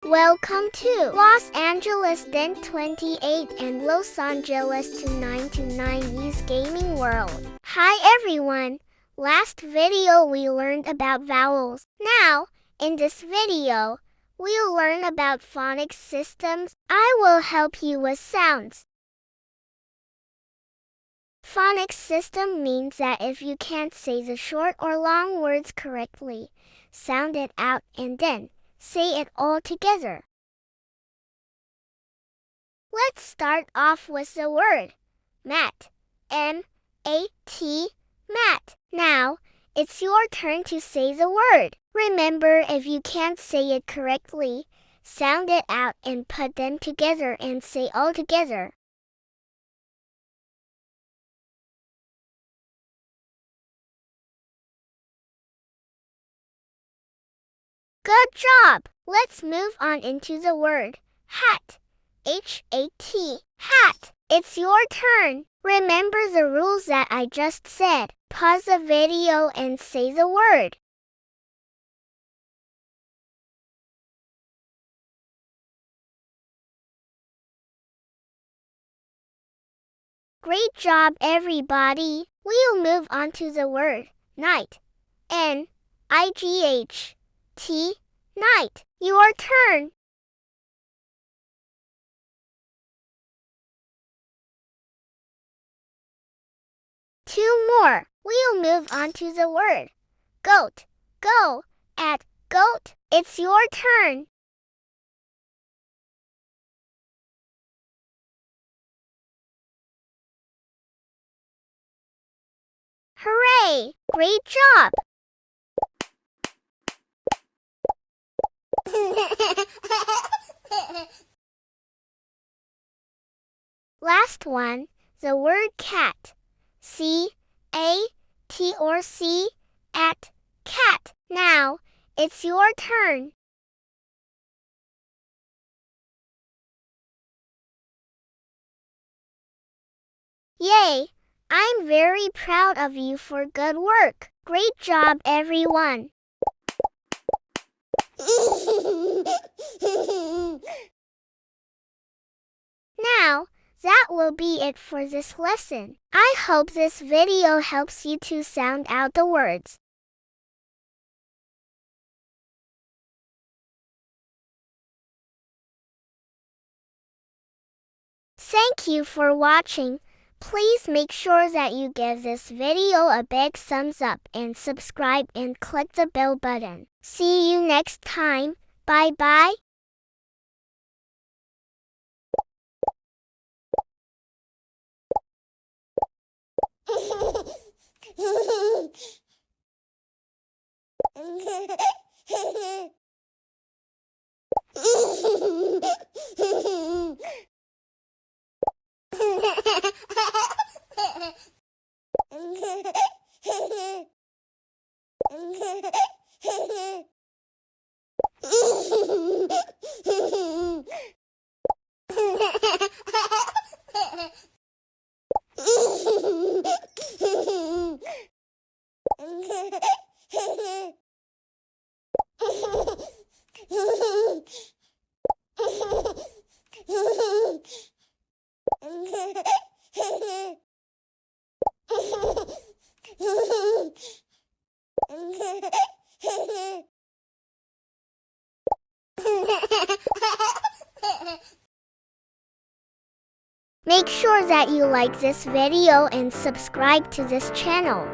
Welcome to Los Angeles2928 and LosAngeles2929's gaming world. Hi everyone! Last video we learned about vowels. Now, in this video, we'll learn about phonics systems. I will help you with sounds. Phonics system means that if you can't say the short or long words correctly, sound it out and then say it all together. Let's start off with the word mat. M-A-T, mat. Now, it's your turn to say the word. Remember, if you can't say it correctly, sound it out and put them together and say all together. Good job! Let's move on into the word hat. H-A-T, hat. It's your turn. Remember the rules that I just said. Pause the video and say the word. Great job, everybody. We'll move on to the word night. N-I-G-H-T, night. Your turn. Two more. We'll move on to the word goat. Go at goat. It's your turn. Hooray! Great job! Last one, the word cat. C-A-T or C at cat. Now, it's your turn. Yay! I'm very proud of you for good work. Great job, everyone. Now, that will be it for this lesson. I hope this video helps you to sound out the words. Thank you for watching. Please make sure that you give this video a big thumbs up and subscribe and click the bell button. See you next time. Bye bye. Make sure that you like this video and subscribe to this channel.